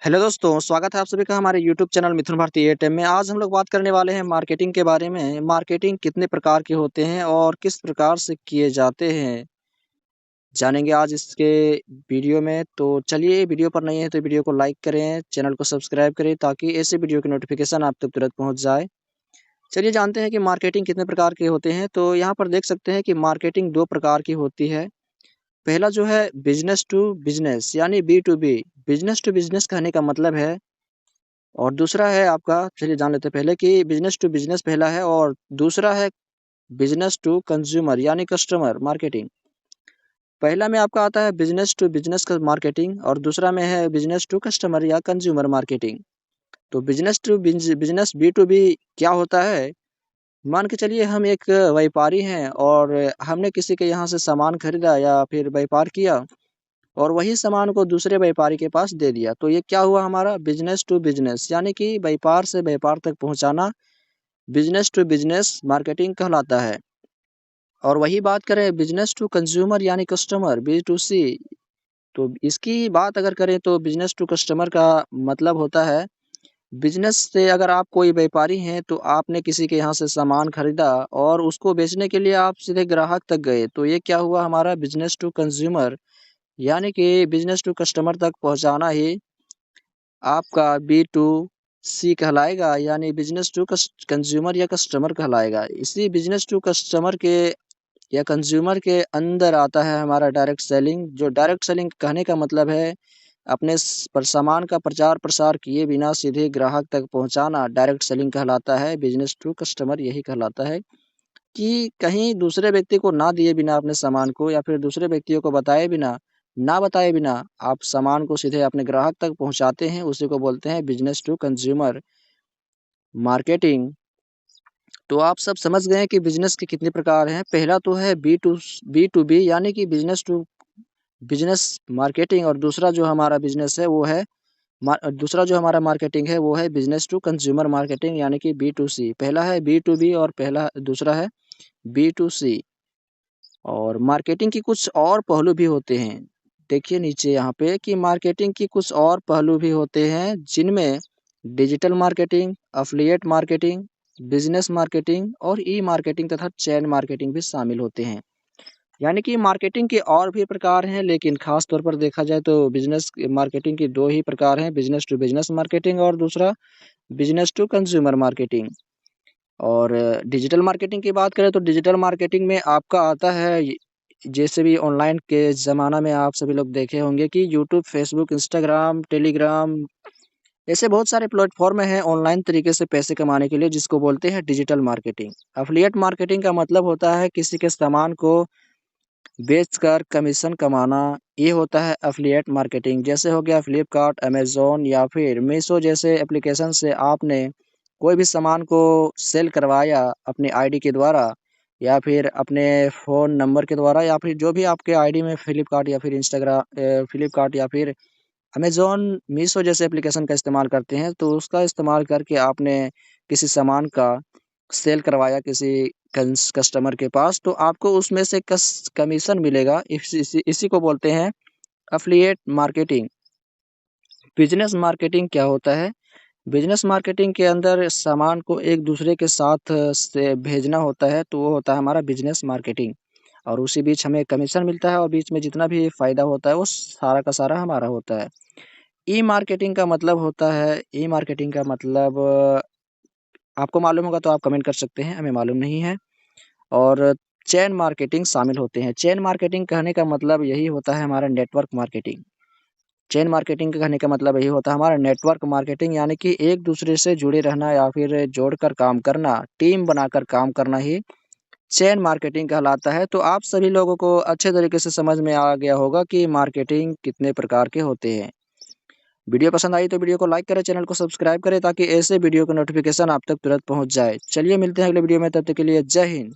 Hello दोस्तों, स्वागत है आप सभी का हमारे यूट्यूब चैनल मिथुन भारती एटेम में। आज हम लोग बात करने वाले हैं मार्केटिंग के बारे में। मार्केटिंग कितने प्रकार के होते हैं और किस प्रकार से किए जाते हैं, जानेंगे आज इसके वीडियो में। तो चलिए, वीडियो पर नहीं है तो वीडियो को लाइक करें, चैनल को सब्सक्राइब करें ताकि ऐसे वीडियो की नोटिफिकेशन आप तक तुरंत पहुँच जाए। चलिए जानते हैं कि मार्केटिंग कितने प्रकार के होते हैं। तो यहाँ पर देख सकते हैं कि मार्केटिंग 2 प्रकार की होती है। पहला जो है बिज़नेस टू बिज़नेस यानी B2B। बिज़नेस टू बिज़नेस कहने का मतलब है, और दूसरा है आपका, चलिए जान लेते हैं पहले कि बिज़नेस टू बिज़नेस पहला है और दूसरा है बिज़नेस टू कंज्यूमर यानी कस्टमर मार्केटिंग। पहला में आपका आता है बिज़नेस टू बिज़नेस का मार्केटिंग और दूसरा में है बिज़नेस टू कस्टमर या कंज्यूमर मार्केटिंग। तो बिज़नेस टू बिज़नेस B2B क्या होता है? मान के चलिए हम एक व्यापारी हैं और हमने किसी के यहाँ से सामान खरीदा या फिर व्यापार किया और वही सामान को दूसरे व्यापारी के पास दे दिया। तो ये क्या हुआ हमारा बिज़नेस टू बिज़नेस, यानी कि व्यापार से व्यापार तक पहुँचाना बिज़नेस टू बिज़नेस मार्केटिंग कहलाता है। और वही बात करें बिज़नेस टू कंज्यूमर यानी कस्टमर B2C, तो इसकी बात अगर करें तो बिज़नेस टू कस्टमर का मतलब होता है, बिज़नेस से अगर आप कोई व्यापारी हैं तो आपने किसी के यहाँ से सामान खरीदा और उसको बेचने के लिए आप सीधे ग्राहक तक गए। तो ये क्या हुआ हमारा बिज़नेस टू कंज्यूमर, यानी कि बिज़नेस टू कस्टमर तक पहुँचाना ही आपका B2C कहलाएगा, यानी बिज़नेस टू कंज्यूमर या कस्टमर कहलाएगा। इसी बिज़नेस टू कस्टमर के या कंज्यूमर के अंदर आता है हमारा डायरेक्ट सेलिंग। जो डायरेक्ट सेलिंग कहने का मतलब है अपने सामान का प्रचार प्रसार किए बिना सीधे ग्राहक तक पहुंचाना डायरेक्ट सेलिंग कहलाता है। बिज़नेस टू कस्टमर यही कहलाता है कि कहीं दूसरे व्यक्ति को ना दिए बिना अपने सामान को या फिर दूसरे व्यक्तियों को बताए बिना आप सामान को सीधे अपने ग्राहक तक पहुंचाते हैं, उसी को बोलते हैं बिज़नेस टू कंज्यूमर मार्केटिंग। तो आप सब समझ गए हैं कि बिज़नेस के कितने प्रकार हैं। पहला तो है B2B यानी कि बिज़नेस टू बिज़नेस मार्केटिंग, और दूसरा जो हमारा बिज़नेस है वो है दूसरा जो हमारा मार्केटिंग है वो है बिज़नेस टू कंज्यूमर मार्केटिंग यानी कि B2C। पहला है B2B और दूसरा है B2C। और मार्केटिंग की कुछ और पहलू भी होते हैं। देखिए नीचे यहाँ पे कि मार्केटिंग की कुछ और पहलू भी होते हैं, जिनमें digital marketing, affiliate marketing, business marketing और ई मार्केटिंग तथा चैन मार्केटिंग भी शामिल होते हैं। यानी कि मार्केटिंग के और भी प्रकार हैं, लेकिन खास तौर पर देखा जाए तो बिजनेस मार्केटिंग की 2 ही प्रकार हैं, बिजनेस टू बिजनेस मार्केटिंग और दूसरा बिजनेस टू कंज्यूमर मार्केटिंग। और डिजिटल मार्केटिंग की बात करें तो डिजिटल मार्केटिंग में आपका आता है जैसे भी ऑनलाइन के ज़माना में आप सभी लोग देखे होंगे कि यूट्यूब, फेसबुक, इंस्टाग्राम, टेलीग्राम, ऐसे बहुत सारे प्लेटफॉर्म हैं ऑनलाइन तरीके से पैसे कमाने के लिए, जिसको बोलते हैं डिजिटल मार्केटिंग। एफिलिएट मार्केटिंग का मतलब होता है किसी के सामान को बेचकर कमीशन कमाना, ये होता है एफिलिएट मार्केटिंग। जैसे हो गया फ्लिपकार्ट, अमेज़न या फिर मीशो जैसे एप्लीकेशन से आपने कोई भी सामान को सेल करवाया अपनी आईडी के द्वारा या फिर अपने फ़ोन नंबर के द्वारा, या फिर जो भी आपके आईडी में फ्लिपकार्ट या फिर फ्लिपकार्ट या फिर अमेज़न, मीशो जैसे एप्लीकेशन का इस्तेमाल करते हैं, तो उसका इस्तेमाल करके आपने किसी सामान का सेल करवाया किसी कस्टमर के पास, तो आपको उसमें से कमीशन मिलेगा। इसी को बोलते हैं एफिलिएट मार्केटिंग। बिजनेस मार्केटिंग क्या होता है? बिजनेस मार्केटिंग के अंदर सामान को एक दूसरे के साथ से भेजना होता है, तो वो होता है हमारा बिजनेस मार्केटिंग। और उसी बीच हमें कमीशन मिलता है और बीच में जितना भी फ़ायदा होता है वो सारा का सारा हमारा होता है। ई मार्केटिंग का मतलब होता है, ई मार्केटिंग का मतलब आपको मालूम होगा तो आप कमेंट कर सकते हैं, हमें मालूम नहीं है। और चेन मार्केटिंग शामिल होते हैं। चेन मार्केटिंग कहने का मतलब यही होता है हमारा नेटवर्क मार्केटिंग। चेन मार्केटिंग का कहने का मतलब यही होता है हमारा नेटवर्क मार्केटिंग, यानी कि एक दूसरे से जुड़े रहना या फिर जोड़कर काम करना, टीम बनाकर काम करना ही चेन मार्केटिंग कहलाता है। तो आप सभी लोगों को अच्छे तरीके से समझ में आ गया होगा कि मार्केटिंग कितने प्रकार के होते हैं। वीडियो पसंद आई तो वीडियो को लाइक करें, चैनल को सब्सक्राइब करें ताकि ऐसे वीडियो का नोटिफिकेशन आप तक तुरंत पहुंच जाए। चलिए मिलते हैं अगले वीडियो में, तब तक के लिए जय हिंद।